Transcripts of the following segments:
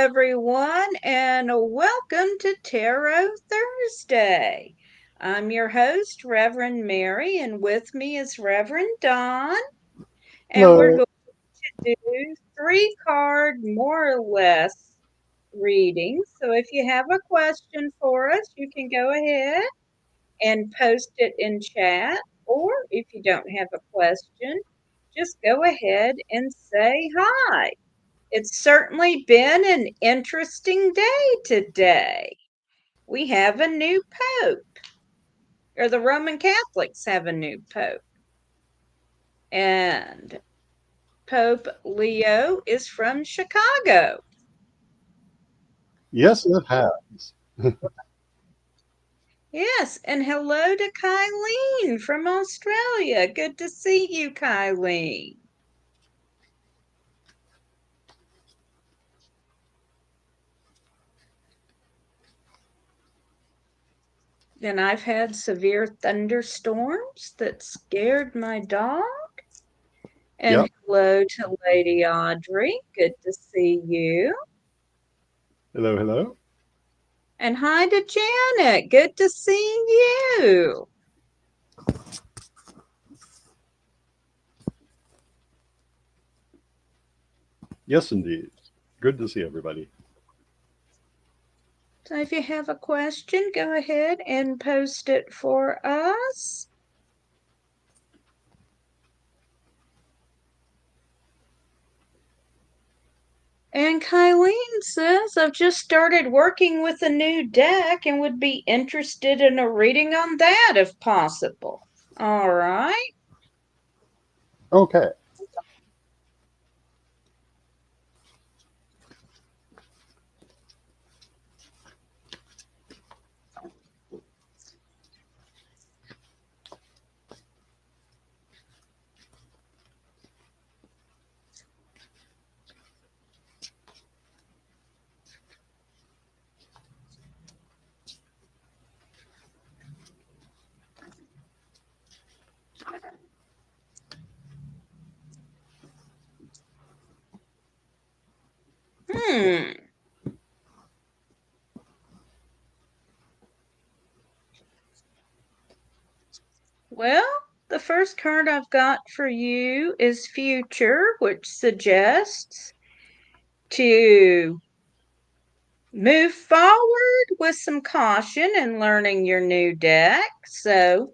everyone, and welcome to Tarot Thursday. I'm your host, Reverend Mary, and with me is Reverend Don, and we're Hello. going to do three card, more or less, readings. So if you have a question for us, you can go ahead and post it in chat, or if you don't have a question, just go ahead and say hi. It's certainly been an interesting day today. We have a new pope, or the Roman Catholics have a new pope. And Pope Leo is from Chicago. Yes, it has. Yes, and hello to Kylene from Australia. Good to see you, Kylene. And I've had severe thunderstorms that scared my dog. And Yep. hello to Lady Audrey. Good to see you. Hello, hello. And hi to Janet. Good to see you. Yes, indeed. Good to see everybody. So if you have a question, go ahead and post it for us. And Kylene says, I've just started working with a new deck and would be interested in a reading on that if possible. All right. Okay. Hmm. Well, the first card I've got for you is Future, which suggests to move forward with some caution in learning your new deck. So,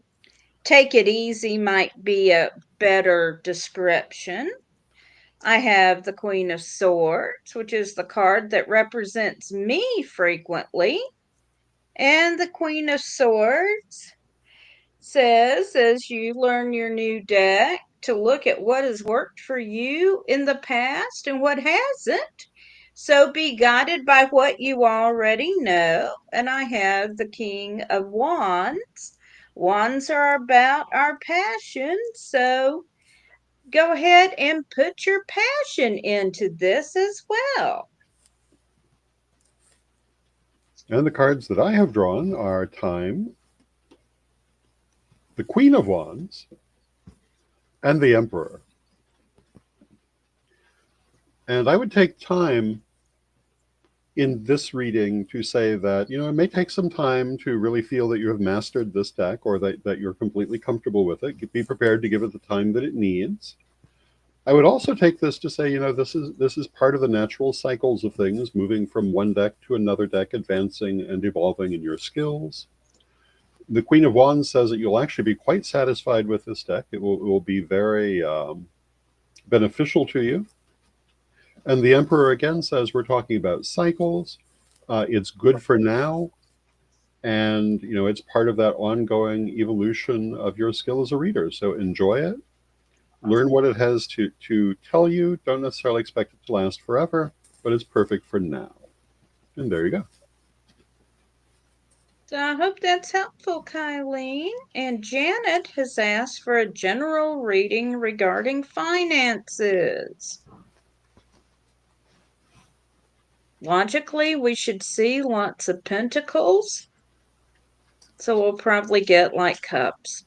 take it easy might be a better description. I have the Queen of Swords, which is the card that represents me frequently. And the Queen of Swords says, as you learn your new deck, to look at what has worked for you in the past and what hasn't. So be guided by what you already know. And I have the King of Wands. Wands are about our passion. So go ahead and put your passion into this as well. And the cards that I have drawn are Time, the Queen of Wands, and the Emperor. And I would take time in this reading to say that, it may take some time to really feel that you have mastered this deck or that you're completely comfortable with it. Be prepared to give it the time that it needs. I would also take this to say, this is part of the natural cycles of things, moving from one deck to another deck, advancing and evolving in your skills. The Queen of Wands says that you'll actually be quite satisfied with this deck. It will be very beneficial to you. And the Emperor again says we're talking about cycles. It's good for now, and it's part of that ongoing evolution of your skill as a reader. So enjoy it, learn what it has to tell you. Don't necessarily expect it to last forever, but it's perfect for now. And there you go. So I hope that's helpful, Kylene. And Janet has asked for a general reading regarding finances. Logically, we should see lots of pentacles. So we'll probably get like cups.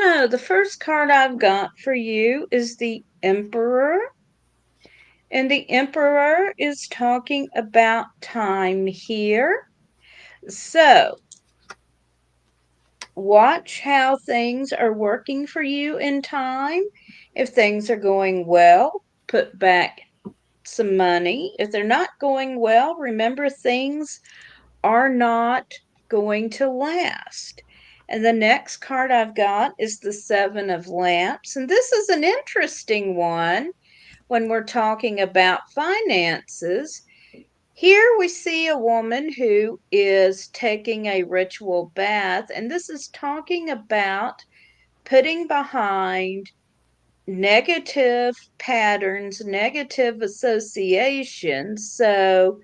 So the first card I've got for you is the Emperor. And the Emperor is talking about time here. So watch how things are working for you in time. If things are going well, put back some money. If they're not going well, remember things are not going to last. And the next card I've got is the Seven of Lamps. And this is an interesting one when we're talking about finances. Here we see a woman who is taking a ritual bath, and this is talking about putting behind negative patterns, negative associations. So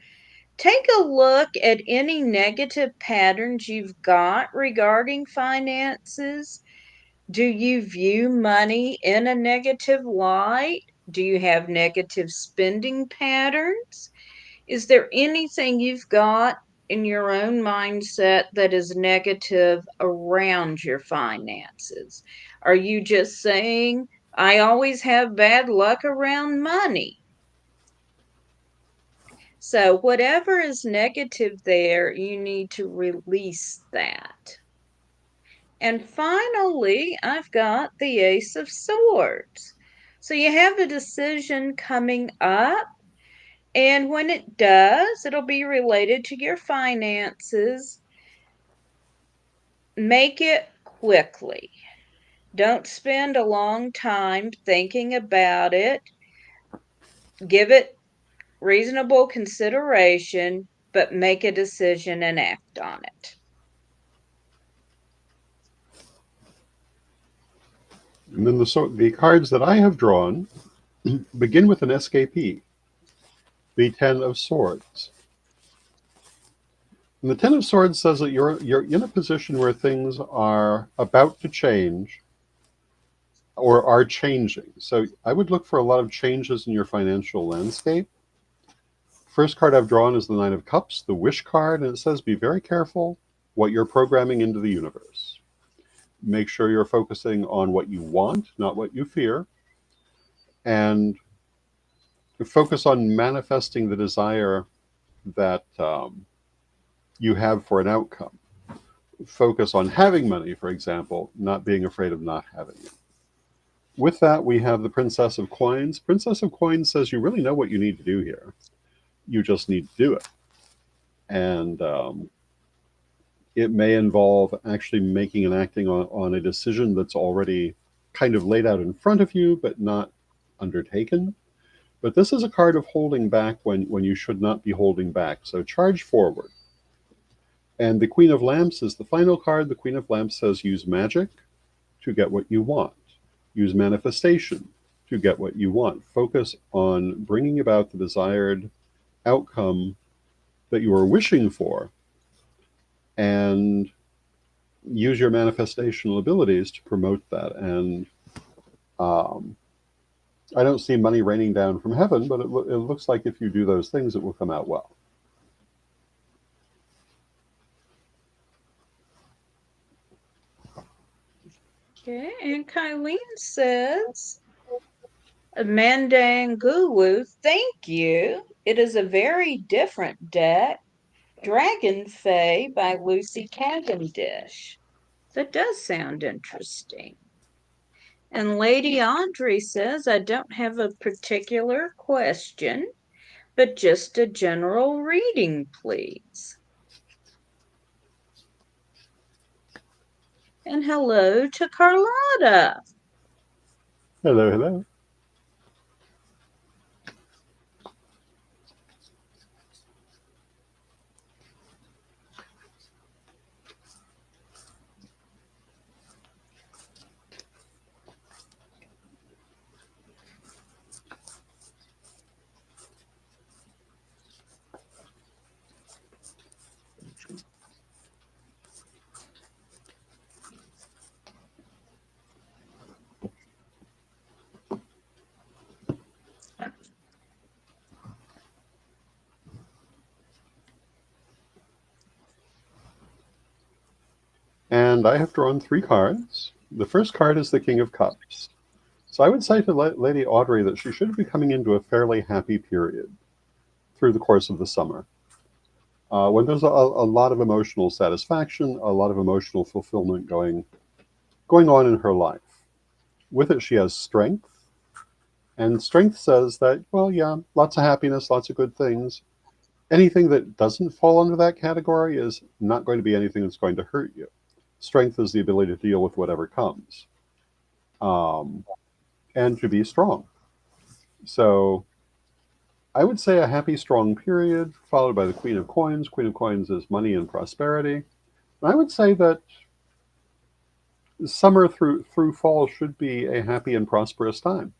take a look at any negative patterns you've got regarding finances. Do you view money in a negative light? Do you have negative spending patterns? Is there anything you've got in your own mindset that is negative around your finances? Are you just saying, I always have bad luck around money? So, whatever is negative there, you need to release that. And finally, I've got the Ace of Swords. So, you have a decision coming up. And when it does, it'll be related to your finances. Make it quickly. Don't spend a long time thinking about it. Give it reasonable consideration, but make a decision and act on it. And then the cards that I have drawn begin with an escapee, the Ten of Swords. And the Ten of Swords says that you're in a position where things are about to change or are changing. So I would look for a lot of changes in your financial landscape. First card I've drawn is the Nine of Cups, the Wish card, and it says be very careful what you're programming into the universe. Make sure you're focusing on what you want, not what you fear, and focus on manifesting the desire that you have for an outcome. Focus on having money, for example, not being afraid of not having it. With that, we have the Princess of Coins. Princess of Coins says you really know what you need to do here. You just need to do it. And it may involve actually making and acting on a decision that's already kind of laid out in front of you, but not undertaken. But this is a card of holding back when you should not be holding back. So charge forward. And the Queen of Lamps is the final card. The Queen of Lamps says use magic to get what you want. Use manifestation to get what you want. Focus on bringing about the desired outcome that you are wishing for, and use your manifestational abilities to promote that. And I don't see money raining down from heaven, but it looks like if you do those things, it will come out well. Okay, and Kylene says, Mandangulu, thank you. It is a very different deck. Dragon Fae by Lucy Cavendish. That does sound interesting. And Lady Audrey says, I don't have a particular question, but just a general reading, please. And hello to Carlotta. Hello, hello. And I have drawn 3 cards. The first card is the King of Cups. So I would say to Lady Audrey that she should be coming into a fairly happy period through the course of the summer. When there's a lot of emotional satisfaction, a lot of emotional fulfillment going on in her life. With it, she has strength, and strength says that, well, yeah, lots of happiness, lots of good things. Anything that doesn't fall under that category is not going to be anything that's going to hurt you. Strength is the ability to deal with whatever comes, um, and to be strong. So I would say a happy, strong period, followed by the Queen of Coins. Queen of Coins is money and prosperity. And I would say that summer through fall should be a happy and prosperous time.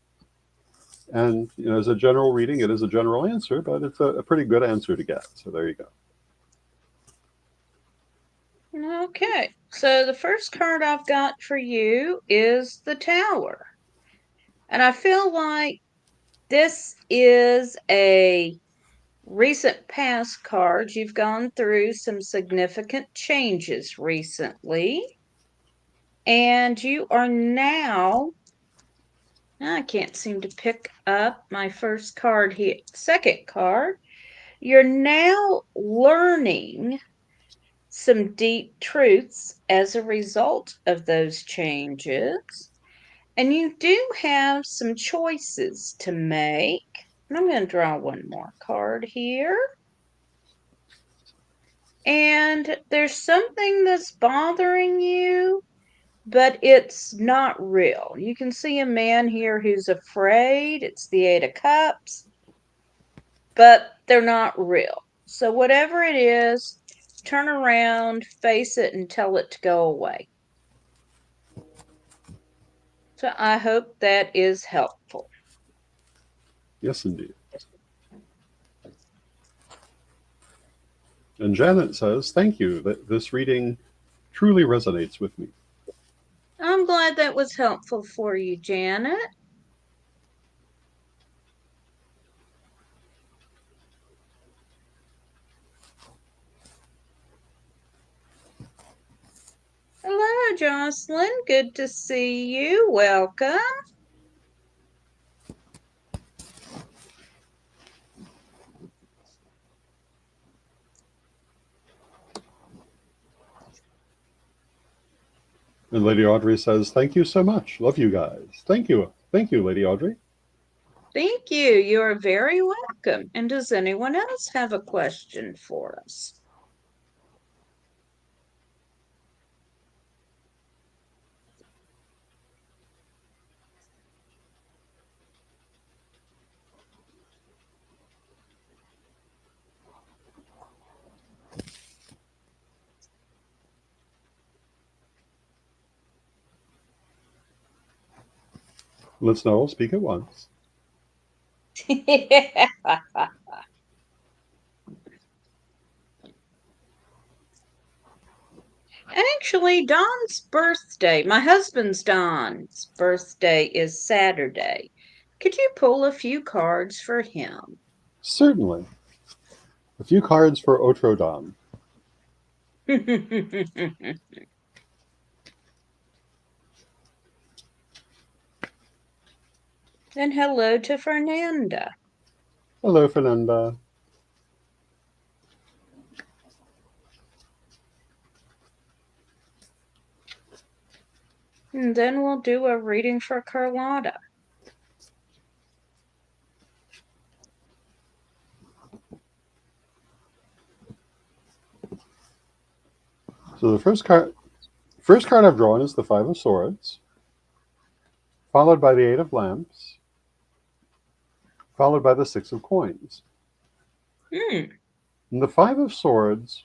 And as a general reading, it is a general answer, but it's a pretty good answer to get. So there you go. Okay, so the first card I've got for you is the Tower. And I feel like this is a recent past card. You've gone through some significant changes recently. And you are now, I can't seem to pick up my first card here, second card. You're now learning some deep truths as a result of those changes. And you do have some choices to make. And I'm going to draw one more card here. And there's something that's bothering you, but it's not real. You can see a man here who's afraid. It's the Eight of Cups, but they're not real. So whatever it is, turn around, face it, and tell it to go away. So I hope that is helpful. Yes, indeed. And Janet says, thank you. That this reading truly resonates with me. I'm glad that was helpful for you, Janet. Hello, Jocelyn. Good to see you. Welcome. And Lady Audrey says, thank you so much. Love you guys. Thank you. Thank you, Lady Audrey. Thank you. You are very welcome. And does anyone else have a question for us? Let's not all speak at once. Actually, Don's birthday, my husband's Don's birthday is Saturday. Could you pull a few cards for him? Certainly. A few cards for Otrodon. And hello to Fernanda. Hello, Fernanda. And then we'll do a reading for Carlotta. So the first card I've drawn is the Five of Swords, followed by the Eight of Lamps, followed by the Six of Coins. And the Five of Swords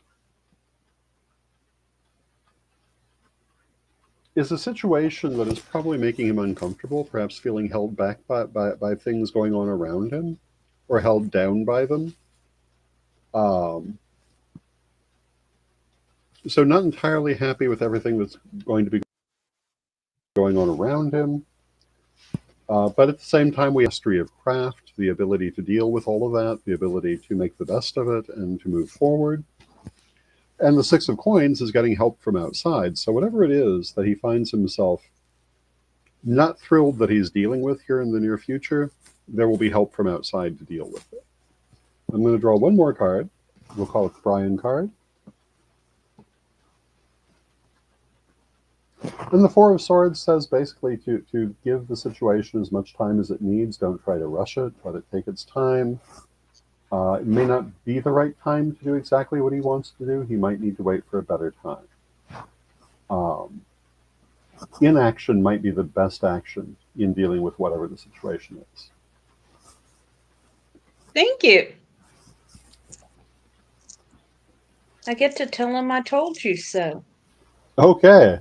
is a situation that is probably making him uncomfortable, perhaps feeling held back by things going on around him, or held down by them. So not entirely happy with everything that's going to be going on around him. But at the same time, we have mastery of craft, the ability to deal with all of that, the ability to make the best of it and to move forward. And the Six of Coins is getting help from outside. So whatever it is that he finds himself not thrilled that he's dealing with here in the near future, there will be help from outside to deal with it. I'm going to draw one more card. We'll call it the Brian card. And the Four of Swords says basically to give the situation as much time as it needs. Don't try to rush it. Let it take its time. It may not be the right time to do exactly what he wants to do. He might need to wait for a better time. Inaction might be the best action in dealing with whatever the situation is. Thank you. I get to tell him I told you so. Okay.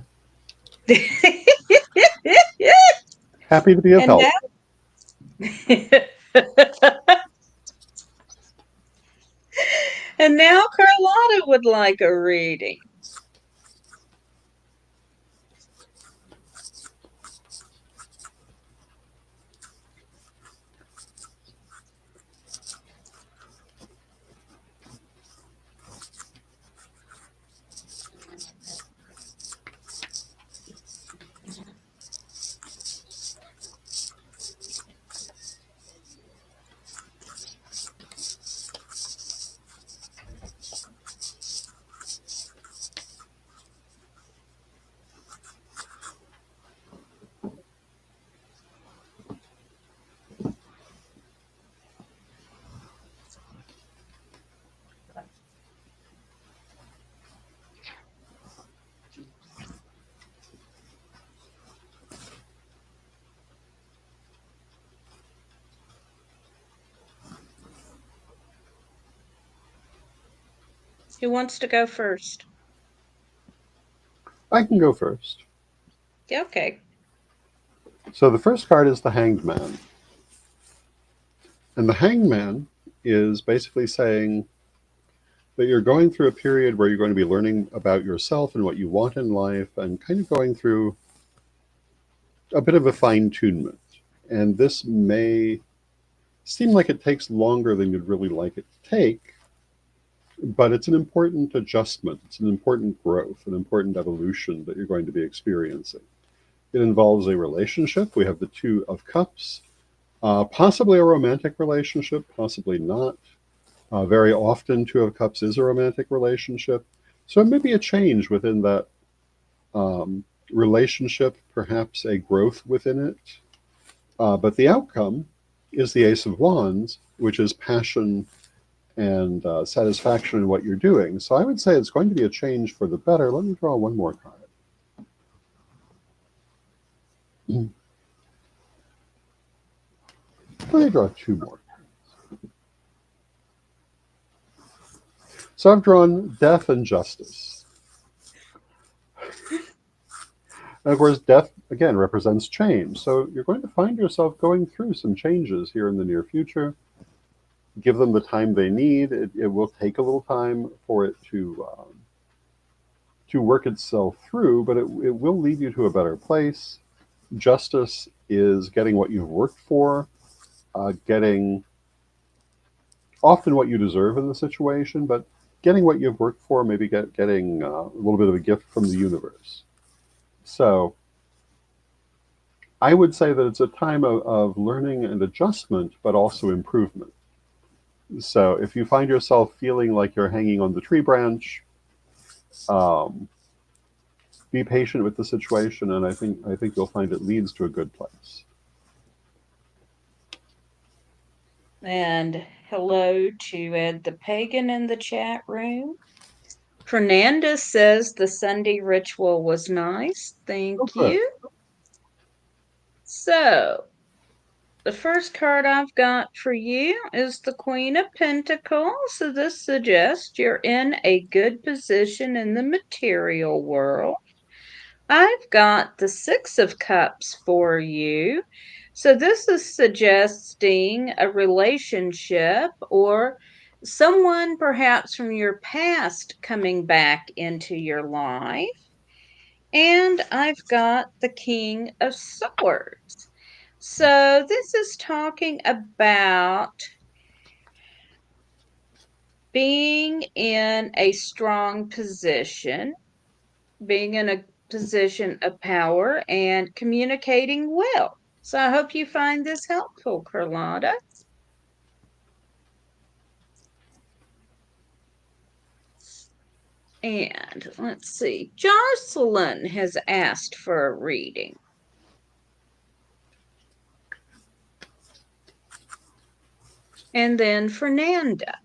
Happy to be of And help. now, and now Carlotta would like a reading. Who wants to go first? I can go first. Yeah, okay. So the first card is the Hanged Man. And the Hanged Man is basically saying that you're going through a period where you're going to be learning about yourself and what you want in life and kind of going through a bit of a fine tunement. And this may seem like it takes longer than you'd really like it to take, but it's an important adjustment. It's an important growth, an important evolution that you're going to be experiencing. It involves a relationship. We have the Two of Cups, possibly a romantic relationship, possibly not. Very often, Two of Cups is a romantic relationship. So it may be a change within that relationship, perhaps a growth within it. But the outcome is the Ace of Wands, which is passion and satisfaction in what you're doing. So I would say it's going to be a change for the better. Let me draw one more card. Let me draw two more. So I've drawn Death and Justice. And of course, death, again, represents change. So you're going to find yourself going through some changes here in the near future. Give them the time they need. It will take a little time for it to work itself through, but it will lead you to a better place. Justice is getting what you've worked for, getting often what you deserve in the situation, but getting what you've worked for, maybe getting a little bit of a gift from the universe. So I would say that it's a time of learning and adjustment, but also improvement. So if you find yourself feeling like you're hanging on the tree branch, be patient with the situation, and I think you'll find it leads to a good place. And hello to Ed the Pagan in the chat room. Fernanda says the Sunday ritual was nice. Thank you. So, the first card I've got for you is the Queen of Pentacles. So, this suggests you're in a good position in the material world. I've got the Six of Cups for you. So, this is suggesting a relationship or someone perhaps from your past coming back into your life. And I've got the King of Swords. So, this is talking about being in a strong position, being in a position of power, and communicating well. So I hope you find this helpful, Carlotta. And let's see, Jocelyn has asked for a reading. And then Fernanda.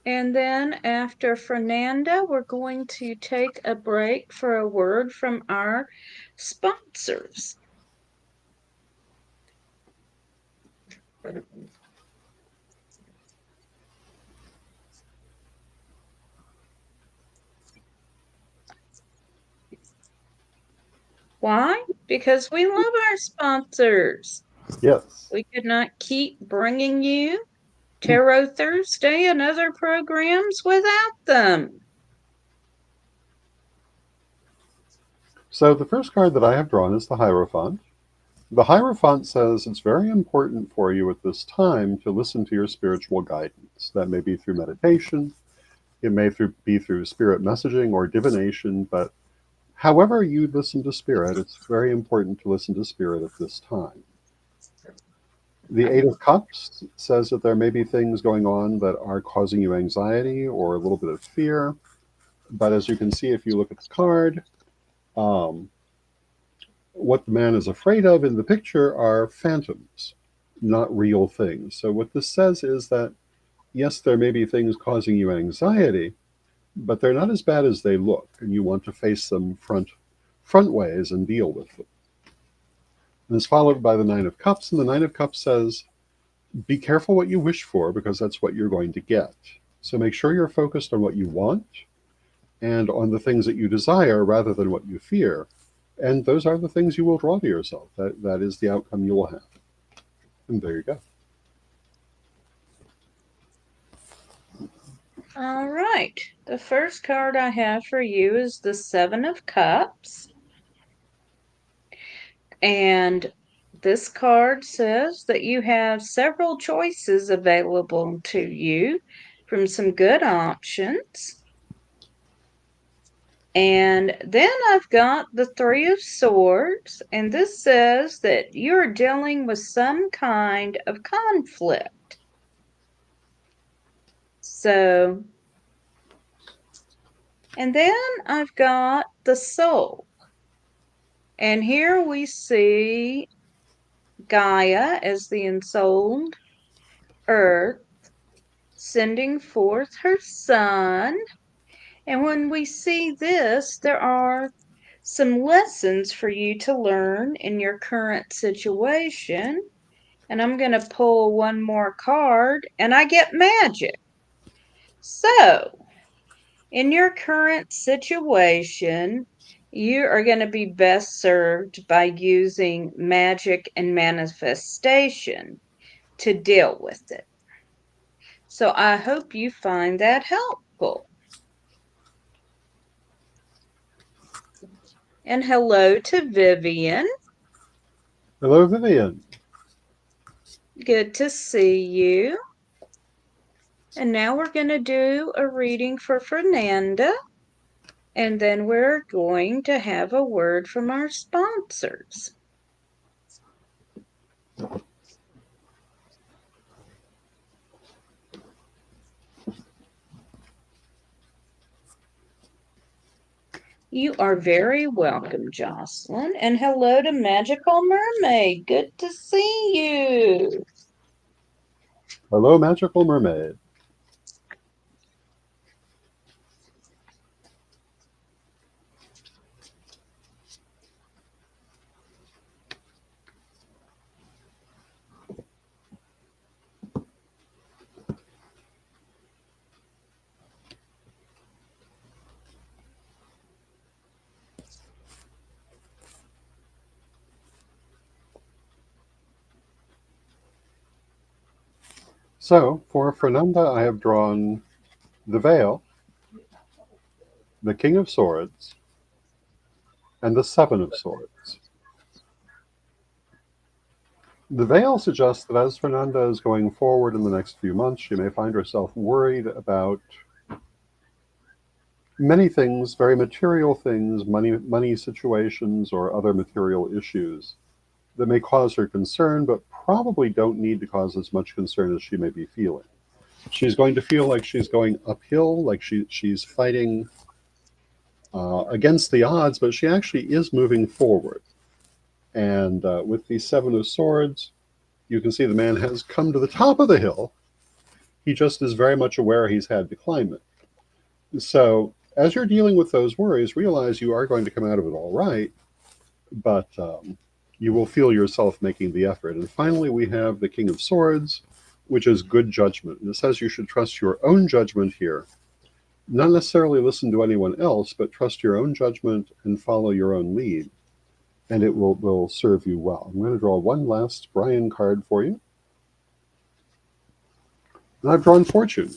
And then after Fernanda, we're going to take a break for a word from our sponsors. Why? Because we love our sponsors. Yes. We could not keep bringing you Tarot Thursday and other programs without them. So the first card that I have drawn is the Hierophant. The Hierophant says it's very important for you at this time to listen to your spiritual guidance. That may be through meditation, it may be through spirit messaging or divination, but however you listen to spirit, it's very important to listen to spirit at this time. The Eight of Cups says that there may be things going on that are causing you anxiety or a little bit of fear. But as you can see, if you look at the card, what the man is afraid of in the picture are phantoms, not real things. So what this says is that, yes, there may be things causing you anxiety, but they're not as bad as they look, and you want to face them front ways and deal with them. And it's followed by the Nine of Cups, and the Nine of Cups says, be careful what you wish for, because that's what you're going to get. So make sure you're focused on what you want and on the things that you desire rather than what you fear. And those are the things you will draw to yourself. That is the outcome you will have. And there you go. All right. The first card I have for you is the Seven of Cups. And this card says that you have several choices available to you from some good options. And then I've got the Three of Swords, and this says that you're dealing with some kind of conflict. So, and then I've got the Soul. And here we see Gaia as the ensouled earth sending forth her son. And when we see this, there are some lessons for you to learn in your current situation. And I'm going to pull one more card, and I get magic. So, in your current situation, you are going to be best served by using magic and manifestation to deal with it. So I hope you find that helpful. And hello to Vivian. Hello, Vivian. Good to see you. And now we're going to do a reading for Fernanda. And then we're going to have a word from our sponsors. You are very welcome, Jocelyn. And hello to Magical Mermaid. Good to see you. Hello, Magical Mermaid. So, for Fernanda, I have drawn the Veil. the King of Swords, and the Seven of Swords. The veil suggests that as Fernanda is going forward in the next few months, she may find herself worried about many things, very material things, money situations, or other material issues that may cause her concern, but probably don't need to cause as much concern as she may be feeling. She's going to feel like she's going uphill, like she's fighting against the odds, but she actually is moving forward. And with the Seven of Swords, you can see the man has come to the top of the hill. He just is very much aware he's had to climb it. So, as you're dealing with those worries, realize you are going to come out of it all right, but you will feel yourself making the effort. And finally, we have the King of Swords, which is good judgment. And it says you should trust your own judgment here. Not necessarily listen to anyone else, but trust your own judgment and follow your own lead. And it will serve you well. I'm going to draw one last Brian card for you. And I've drawn Fortune.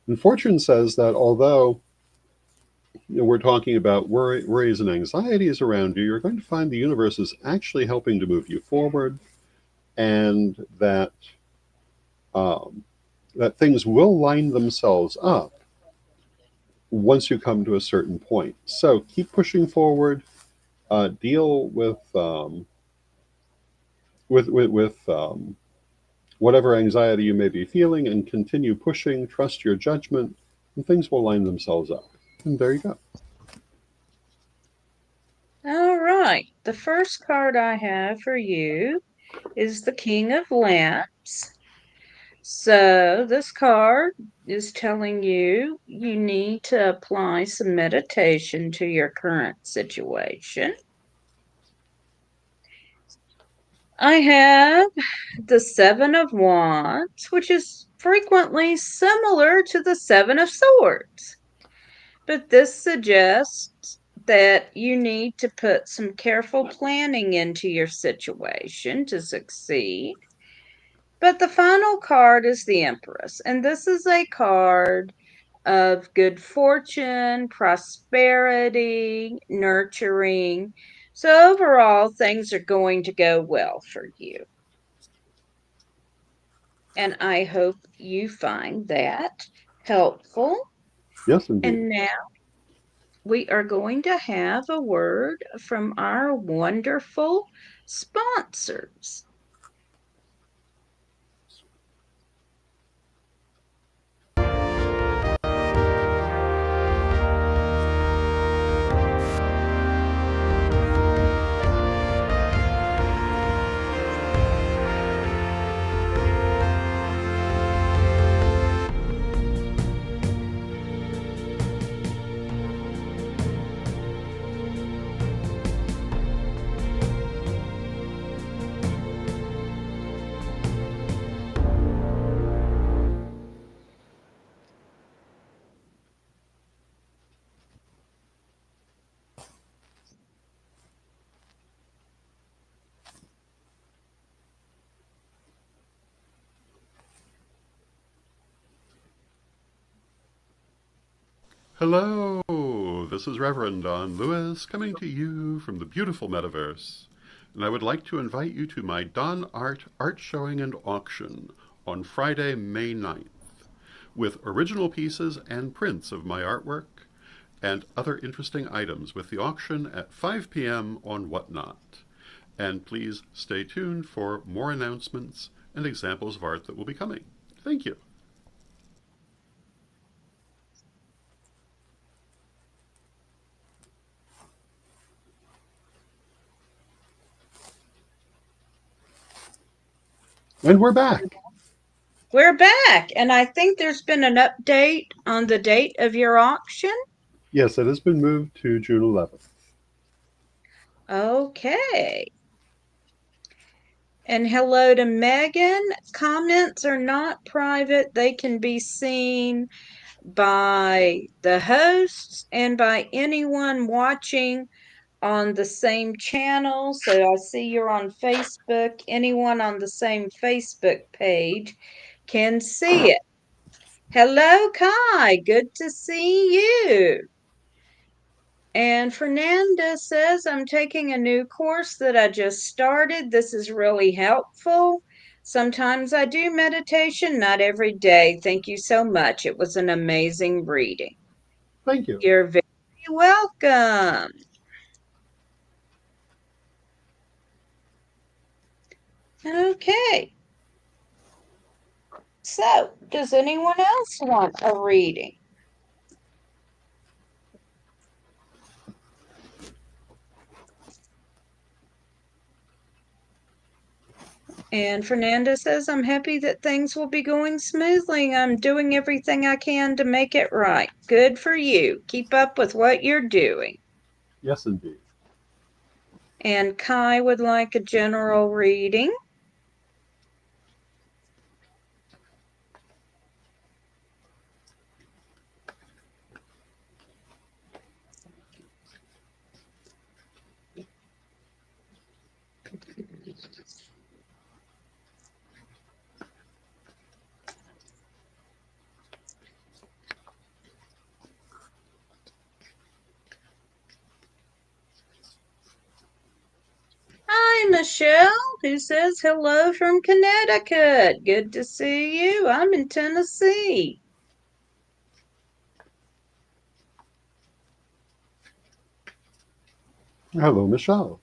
And Fortune says that although we're talking about worries and anxieties around you, you're going to find the universe is actually helping to move you forward, and that that things will line themselves up once you come to a certain point. So keep pushing forward. Deal with whatever anxiety you may be feeling, and continue pushing. Trust your judgment, and things will line themselves up. And there you go. All right. The first card I have for you is the King of Lamps. So this card is telling you you need to apply some meditation to your current situation. I have the Seven of Wands, which is frequently similar to the Seven of Swords. But this suggests that you need to put some careful planning into your situation to succeed. But the final card is the Empress, and this is a card of good fortune, prosperity, nurturing. So overall, things are going to go well for you. And I hope you find that helpful. Yes, indeed. And now we are going to have a word from our wonderful sponsors. Hello, this is Reverend Don Lewis coming to you from the beautiful metaverse, and I would like to invite you to my Don Art art showing and auction on Friday, May 9th, with original pieces and prints of my artwork and other interesting items, with the auction at 5 p.m. on Whatnot. And please stay tuned for more announcements and examples of art that will be coming. Thank you. And we're back. We're back, and I think there's been an update on the date of your auction. Yes, it has been moved to June 11th. Okay. And hello to Megan. Comments are not private, they can be seen by the hosts and by anyone watching on the same channel. So I see you're on Facebook. Anyone on the same Facebook page can see it. Hello, Kai. Good to see you. And Fernanda says, I'm taking a new course that I just started. This is really helpful. Sometimes I do meditation, not every day. Thank you so much. It was an amazing reading. Thank you. You're very welcome. Okay. So, does anyone else want a reading? And Fernanda says, I'm happy that things will be going smoothly. I'm doing everything I can to make it right. Good for you. Keep up with what you're doing. Yes, indeed. And Kai would like a general reading. Hi, Michelle, who says hello from Connecticut. Good to see you. I'm in Tennessee. Hello, Michelle.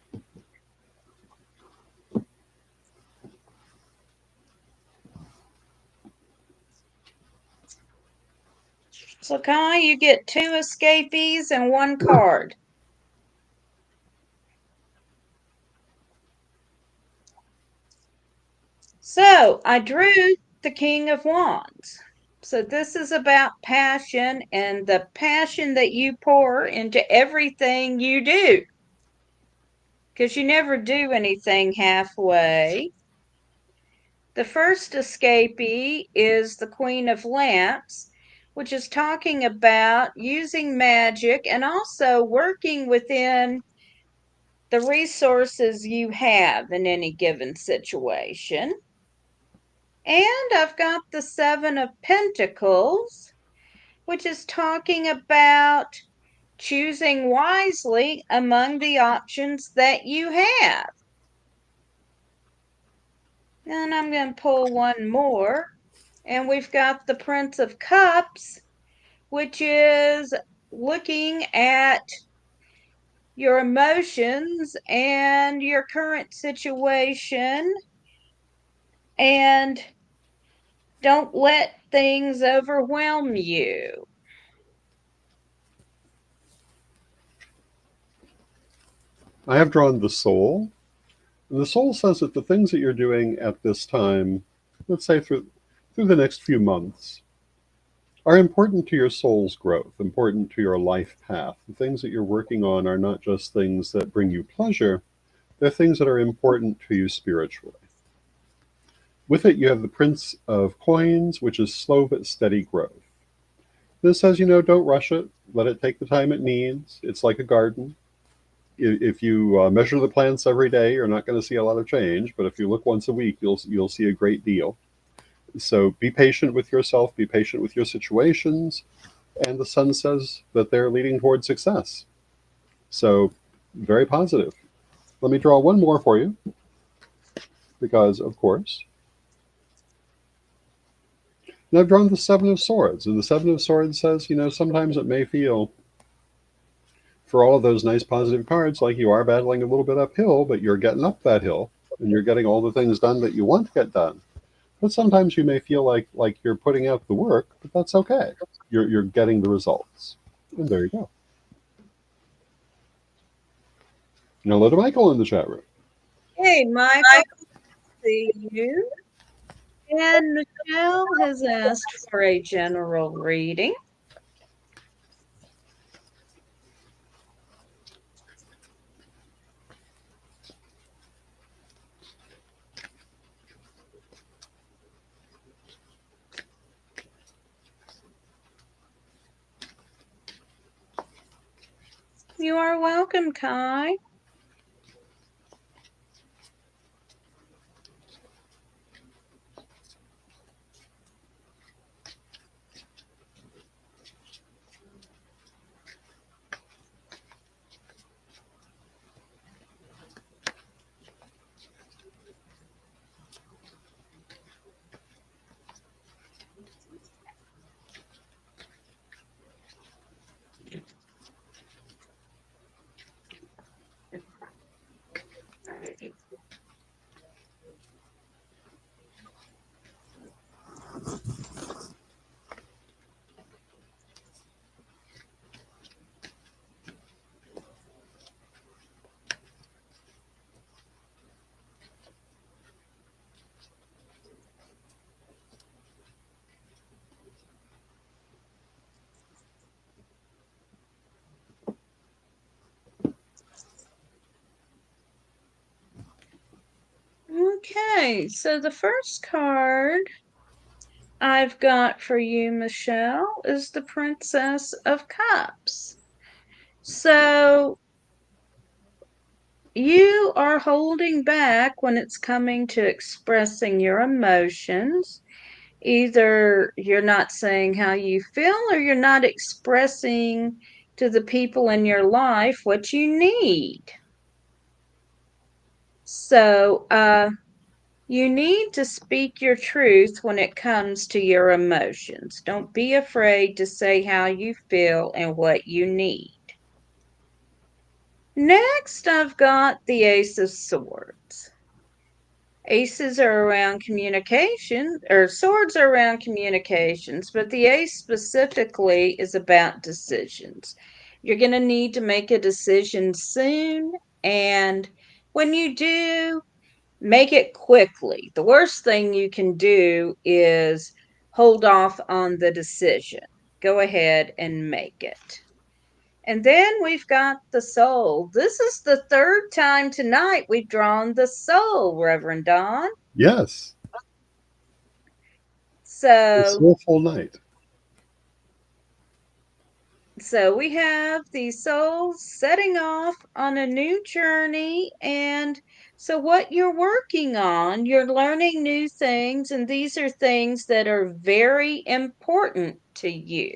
So, Kai, you get 2 escapees and 1 card. So, I drew the King of Wands. So, this is about passion and the passion that you pour into everything you do. Because you never do anything halfway. The first escapee is the Queen of Lamps, which is talking about using magic and also working within the resources you have in any given situation. And I've got the Seven of Pentacles, which is talking about choosing wisely among the options that you have. And I'm going to pull one more. And we've got the Prince of Cups, which is looking at your emotions and your current situation, and don't let things overwhelm you. I have drawn the soul. And the soul says that the things that you're doing at this time, let's say through the next few months, are important to your soul's growth, important to your life path. The things that you're working on are not just things that bring you pleasure, they're things that are important to you spiritually. With it, you have the Prince of Coins, which is slow but steady growth. This says, don't rush it. Let it take the time it needs. It's like a garden. If you measure the plants every day, you're not going to see a lot of change. But if you look once a week, you'll see a great deal. So be patient with yourself. Be patient with your situations. And the sun says that they're leading towards success. So very positive. Let me draw one more for you, because of course. And I've drawn the Seven of Swords, and the Seven of Swords says, sometimes it may feel, for all of those nice positive cards, like you are battling a little bit uphill, but you're getting up that hill, and you're getting all the things done that you want to get done. But sometimes you may feel like you're putting out the work, but that's okay. You're getting the results, and there you go. Now hello to Michael in the chat room. Hey, Michael, see you. And Michelle has asked for a general reading. You are welcome, Kai. Okay, so the first card I've got for you, Michelle, is the Princess of Cups. So you are holding back when it's coming to expressing your emotions. Either you're not saying how you feel or you're not expressing to the people in your life what you need. So, you need to speak your truth when it comes to your emotions. Don't be afraid to say how you feel and what you need. Next, I've got the Ace of Swords. Aces are around communication, or swords are around communications, but the ace specifically is about decisions. You're going to need to make a decision soon, and when you do, make it quickly. The worst thing you can do is hold off on the decision. Go ahead and make it. And then we've got the soul. This is the third time tonight we've drawn the soul, Reverend Don. Yes. A So soulful night. we have the souls setting off on a new journey. And so what you're working on, you're learning new things, and these are things that are very important to you.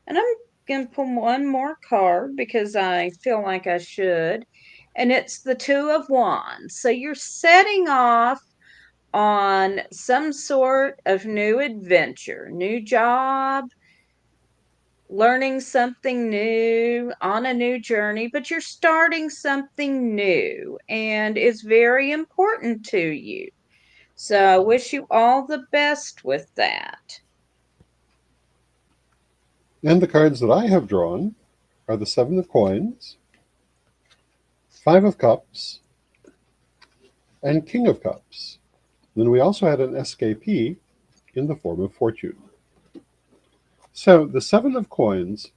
And I'm going to pull one more card because I feel like I should. And it's the Two of Wands. So you're setting off on some sort of new adventure, new job, learning something new, on a new journey, but you're starting something new and it's very important to you. So I wish you all the best with that. And the cards that I have drawn are the Seven of Coins, Five of Cups, and King of Cups. Then we also had an escapee in the form of Fortune. So the Seven of Coins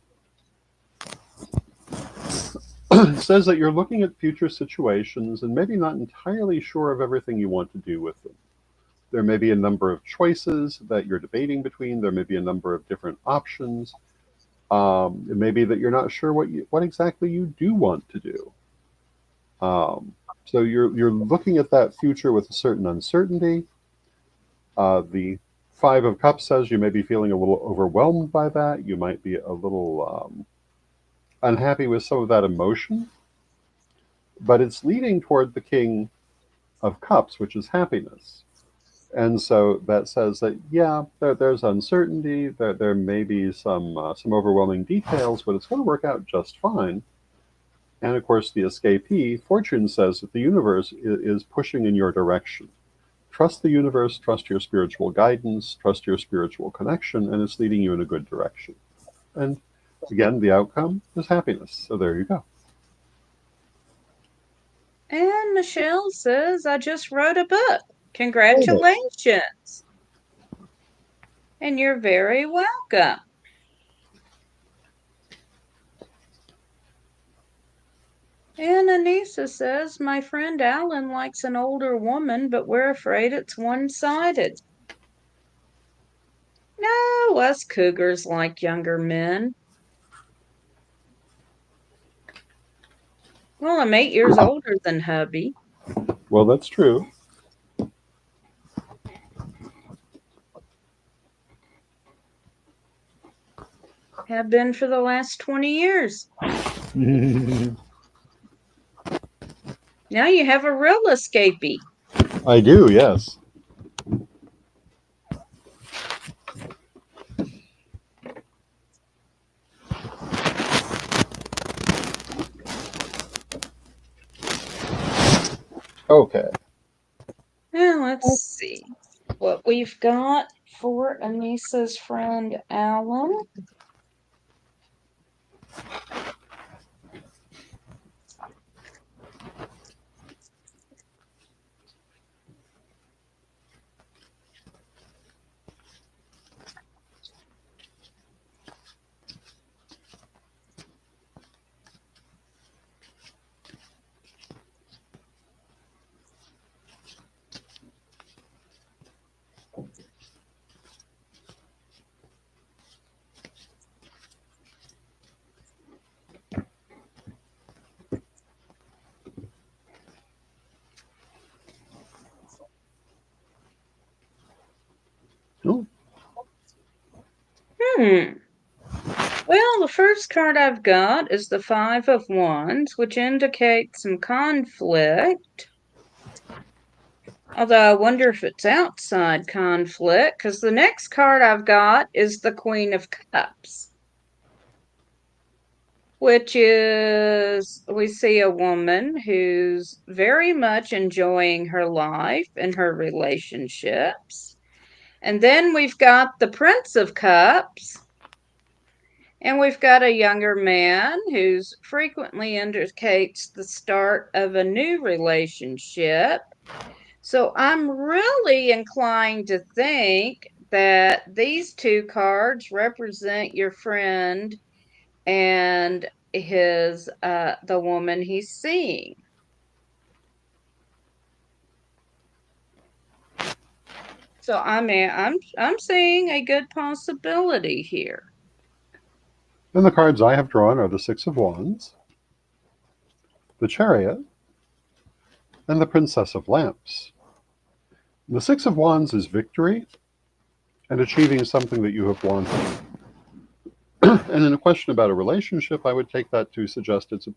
says that you're looking at future situations and maybe not entirely sure of everything you want to do with them. There may be a number of choices that you're debating between. There may be a number of different options. It may be that you're not sure what exactly you do want to do. So you're looking at that future with a certain uncertainty. The Five of Cups says you may be feeling a little overwhelmed by that. You might be a little unhappy with some of that emotion, but it's leading toward the King of Cups, which is happiness. And so that says that, yeah, there's uncertainty, there may be some overwhelming details, but it's going to work out just fine. And of course, the escapee, Fortune, says that the universe is pushing in your direction. Trust the universe, trust your spiritual guidance, trust your spiritual connection, and it's leading you in a good direction. And again, the outcome is happiness. So there you go. And Michelle says, I just wrote a book. Congratulations. And you're very welcome. And Anissa says, my friend Alan likes an older woman, but we're afraid it's one-sided. No, us cougars like younger men. Well, I'm 8 years older than hubby. Well, that's true. Have been for the last 20 years. Now you have a real escapee. I do, yes. Okay. Now let's see what we've got for Anissa's friend Alan. Oh, Well, the first card I've got is the Five of Wands, which indicates some conflict. Although I wonder if it's outside conflict, because the next card I've got is the Queen of Cups, which is, we see a woman who's very much enjoying her life and her relationships. And then we've got the Prince of Cups, and we've got a younger man who's frequently indicates the start of a new relationship. So I'm really inclined to think that these two cards represent your friend and his the woman he's seeing. So I mean I'm seeing a good possibility here. and the cards I have drawn are the Six of Wands, the Chariot, and the Princess of Lamps. The Six of Wands is victory and achieving something that you have wanted. And in a question about a relationship, I would take that to suggest it's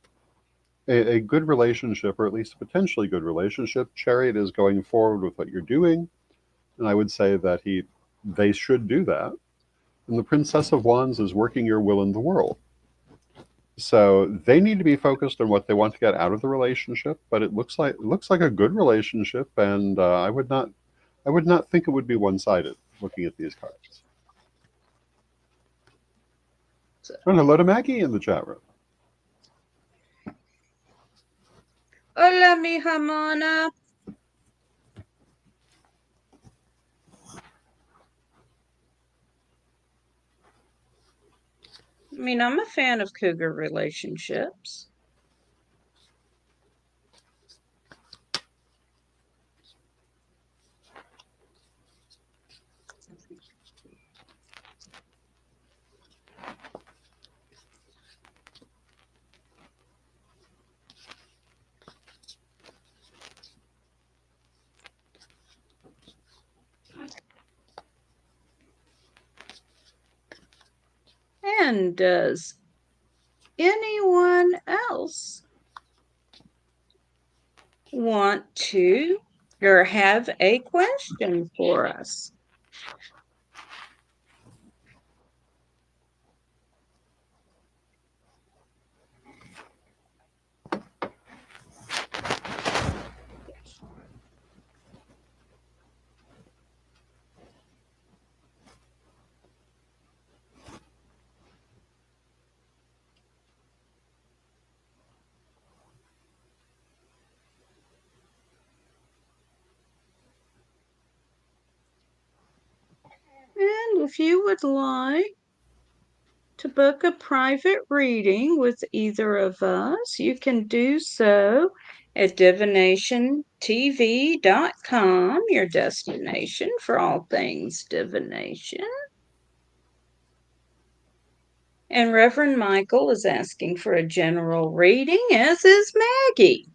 a good relationship, or at least a potentially good relationship. Chariot is going forward with what you're doing, and I would say that they should do that. And the Princess of Wands is working your will in the world. So they need to be focused on what they want to get out of the relationship. But it looks like a good relationship, and I would not think it would be one-sided looking at these cards. So, And hello to Maggie in the chat room. hola, mi Hamana. I mean, I'm a fan of cougar relationships. And does anyone else want to or have a question for us? And if you would like to book a private reading with either of us, you can do so at divinationtv.com, your destination for all things divination. And Reverend Michael is asking for a general reading, as is Maggie.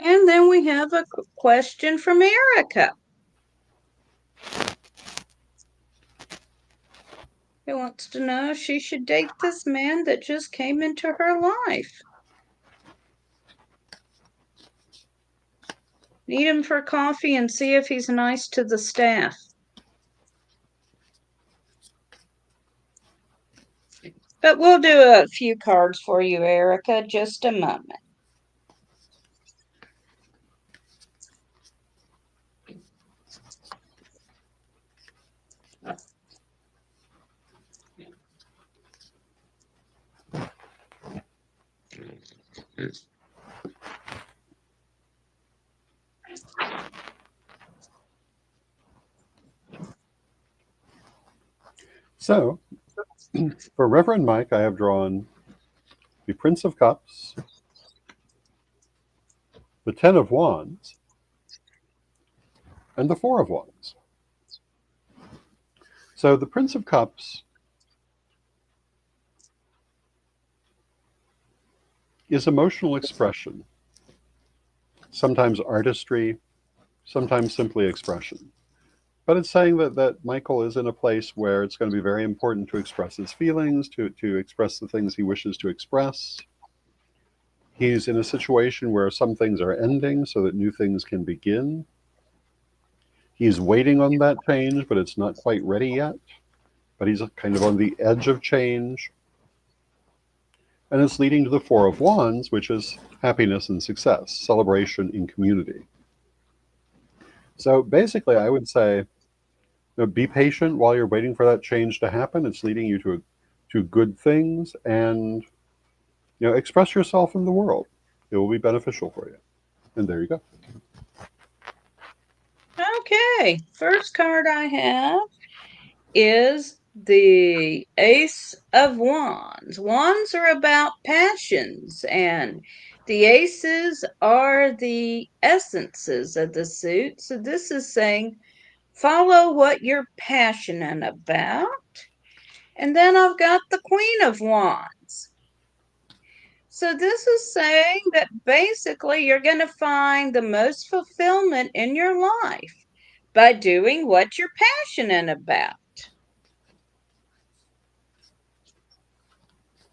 And then we have a question from Erica, who wants to know if she should date this man that just came into her life. Need him for coffee and see if he's nice to the staff. But we'll do a few cards for you, Erica. Just a moment. So, for Reverend Mike, I have drawn the Prince of Cups, the Ten of Wands, and the Four of Wands. So, the Prince of Cups is emotional expression, sometimes artistry, sometimes simply expression. But it's saying that Michael is in a place where it's going to be very important to express his feelings, to express the things he wishes to express. He's in a situation where some things are ending so that new things can begin. He's waiting on that change, but it's not quite ready yet. But he's kind of on the edge of change. And it's leading to the Four of Wands, which is happiness and success, celebration in community. So basically, I would say, be patient while you're waiting for that change to happen. It's leading you to good things, and express yourself in the world. It will be beneficial for you. And there you go. Okay, first card I have is the Ace of Wands. Wands are about passions, and the aces are the essences of the suit. So this is saying follow what you're passionate about. And then I've got the Queen of Wands. So this is saying that basically you're going to find the most fulfillment in your life by doing what you're passionate about.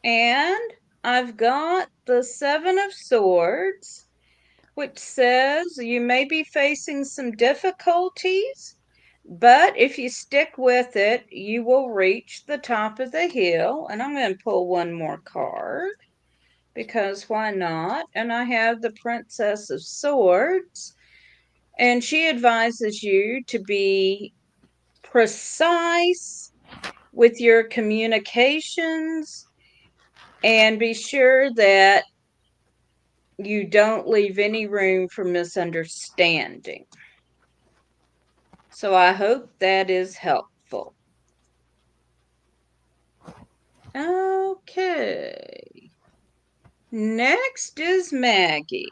And I've got the Seven of Swords, which says you may be facing some difficulties, but if you stick with it, you will reach the top of the hill. And I'm going to pull one more card because why not? And I have the Princess of Swords, and she advises you to be precise with your communications and be sure that you don't leave any room for misunderstanding. So I hope that is helpful. Okay. Next is Maggie.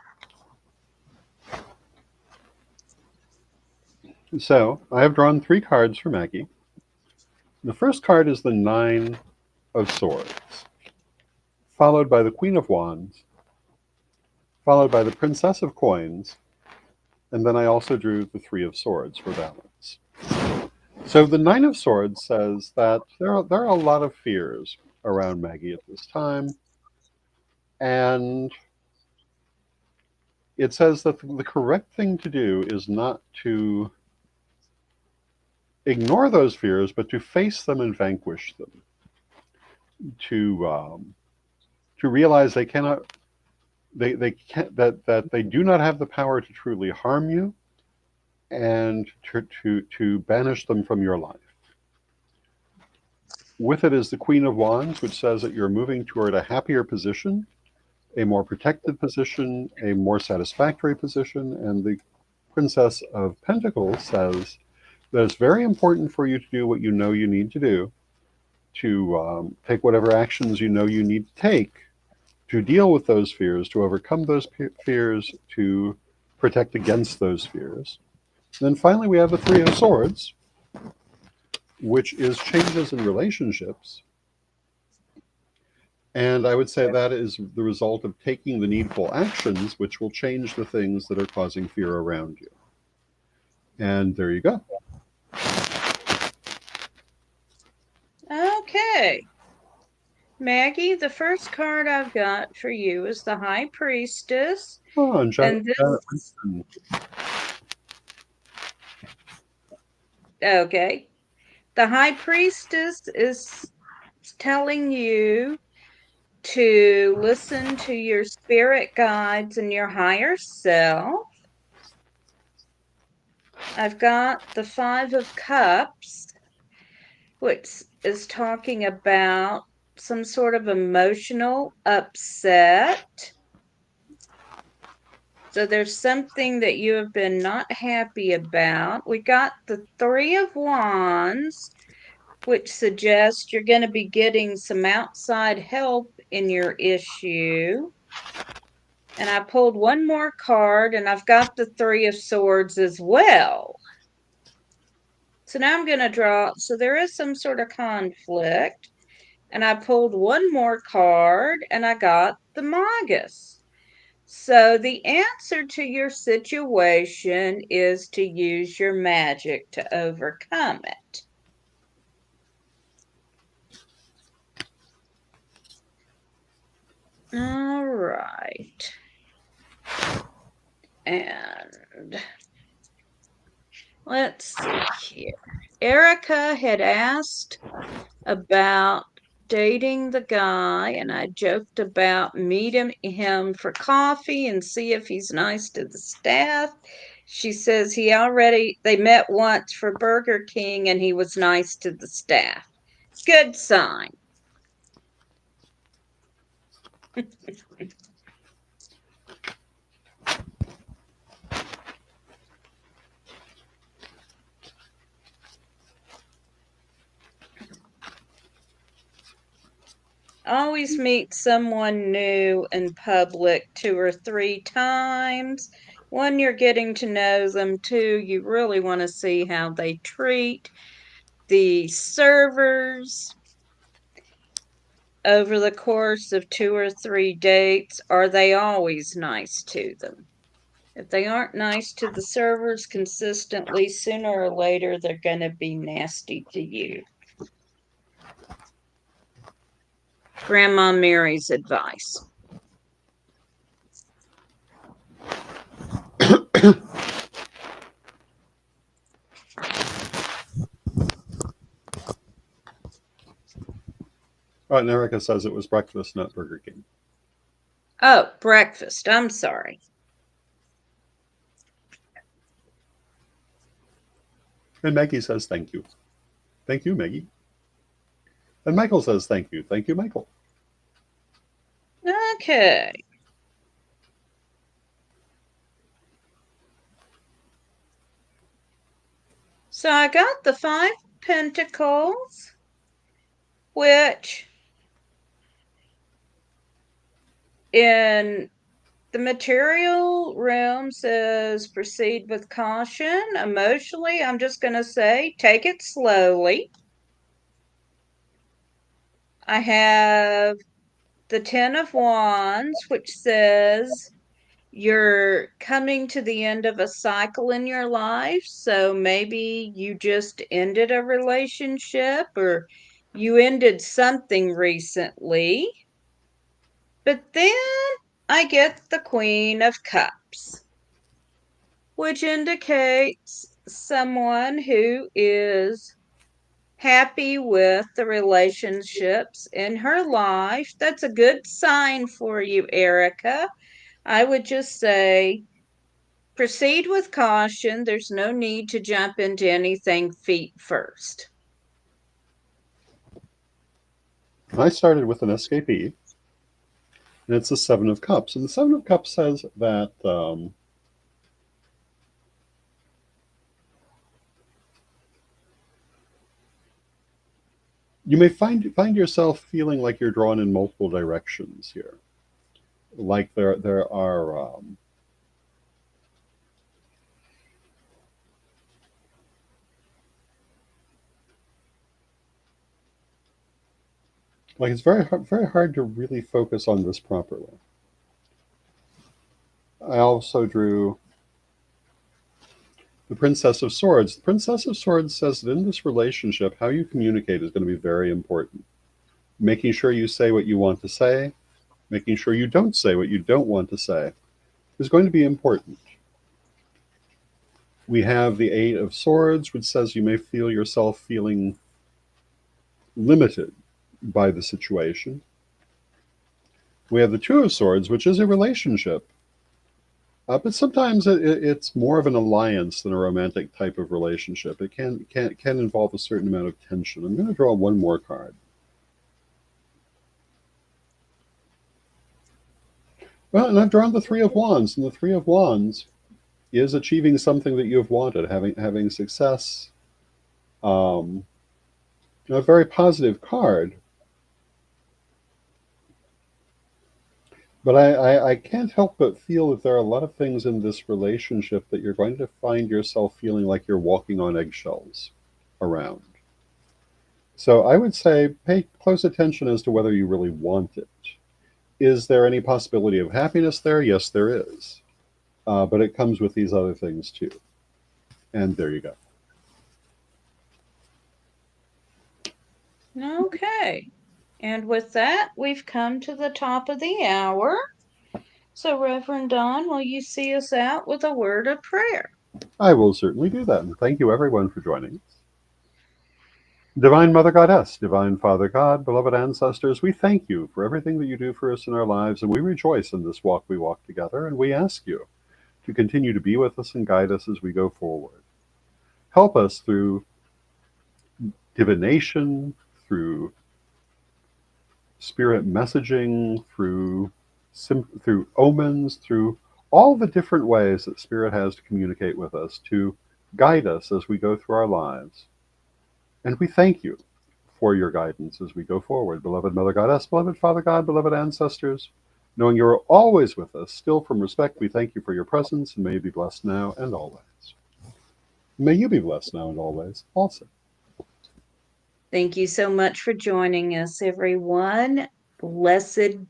So I have drawn 3 cards for Maggie. The first card is the Nine of Swords, followed by the Queen of Wands, followed by the Princess of Coins, and then I also drew the Three of Swords for balance. So the Nine of Swords says that there are a lot of fears around Maggie at this time, and it says that the correct thing to do is not to ignore those fears, but to face them and vanquish them. To realize they cannot, they can't, that they do not have the power to truly harm you, and to banish them from your life. With it is the Queen of Wands, which says that you're moving toward a happier position, a more protected position, a more satisfactory position, and the Princess of Pentacles says that it's very important for you to do what you know you need to do, to take whatever actions you know you need to take to deal with those fears, to overcome those fears, to protect against those fears. And then finally, we have the Three of Swords, which is changes in relationships. And I would say that is the result of taking the needful actions, which will change the things that are causing fear around you. And there you go. Okay. Maggie, the first card I've got for you is the High Priestess. Oh, and And this, okay. The High Priestess is It's telling you to listen to your spirit guides and your higher self. I've got the Five of Cups, which is talking about some sort of emotional upset. So there's something that you have been not happy about. We got the Three of Wands, which suggests you're going to be getting some outside help in your issue. And I pulled one more card, and I've got the Three of Swords as well. So now I'm going to draw. So there is some sort of conflict. And I pulled one more card, and I got the Magus. So the answer to your situation is to use your magic to overcome it. All right. And let's see here. Erica had asked about dating the guy, and I joked about meeting him for coffee and see if he's nice to the staff. She says they met once for Burger King and he was nice to the staff. Good sign. Always meet someone new in public 2 or 3 times. One, you're getting to know them. 2, you really want to see how they treat the servers over the course of 2 or 3 dates. Are they always nice to them? If they aren't nice to the servers consistently, sooner or later they're going to be nasty to you. Grandma Mary's advice. All right, and Erica says it was breakfast, not Burger King. Oh, breakfast. I'm sorry. And Maggie says thank you. Thank you, Maggie. And Michael says thank you. Thank you, Michael. Okay. So I got the 5 Pentacles, which in the material realm says proceed with caution. Emotionally, I'm just going to say take it slowly. I have the 10 of Wands, which says you're coming to the end of a cycle in your life. So maybe you just ended a relationship or you ended something recently. But then I get the Queen of Cups, which indicates someone who is happy with the relationships in her life. That's a good sign for you, Erica. I would just say proceed with caution. There's no need to jump into anything feet first. I started with an escapee, and it's the Seven of Cups. And the Seven of Cups says that you may find yourself feeling like you're drawn in multiple directions here. Like there are like it's very hard to really focus on this properly. I also drew the Princess of Swords. The Princess of Swords says that in this relationship, how you communicate is going to be very important. Making sure you say what you want to say, making sure you don't say what you don't want to say is going to be important. We have the Eight of Swords, which says you may feel yourself feeling limited by the situation. We have the Two of Swords, which is a relationship. But sometimes it's more of an alliance than a romantic type of relationship. It can involve a certain amount of tension. I'm going to draw one more card. Well, and I've drawn the Three of Wands, and the Three of Wands is achieving something that you've wanted, having success. Um, a very positive card. But I can't help but feel that there are a lot of things in this relationship that you're going to find yourself feeling like you're walking on eggshells around. So I would say pay close attention as to whether you really want it. Is there any possibility of happiness there? Yes, there is. But it comes with these other things too. And there you go. Okay. And with that, we've come to the top of the hour. So, Reverend Don, will you see us out with a word of prayer? I will certainly do that. And thank you, everyone, for joining us. Divine Mother Goddess, Divine Father God, beloved ancestors, we thank you for everything that you do for us in our lives, and we rejoice in this walk we walk together, and we ask you to continue to be with us and guide us as we go forward. Help us through divination, through spirit messaging, through omens, through all the different ways that spirit has to communicate with us, to guide us as we go through our lives. And we thank you for your guidance as we go forward. Beloved Mother Goddess, beloved Father God, beloved ancestors, knowing you are always with us, still from respect, we thank you for your presence, and may you be blessed now and always. May you be blessed now and always also. Thank you so much for joining us, everyone. Blessed